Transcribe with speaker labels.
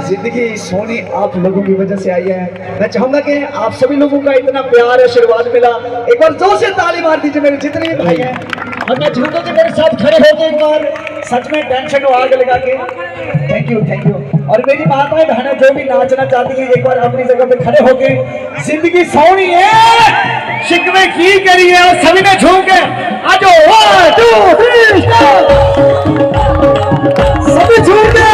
Speaker 1: जिंदगी सोनी आप लोगों की वजह से आई है। मैं चाहूंगा कि आप सभी लोगों का इतना प्यार आशीर्वाद मिला, एक बार जोर से ताली मार दीजिए मेरे जितने भी भाई हैं। और मैं चाहूंगा कि मेरे साथ खड़े होकर एक बार सच में टेंशन को आग लगा के थैंक यू थैंक यू। और मेरी माताएं बहनें जो भी नाचना चाहती हैं एक बार अपनी जगह पे खड़े होके जिंदगी सोनी है शिकवे की करी है और सभी ने झूम के आज 1 2 3 सभी झूम के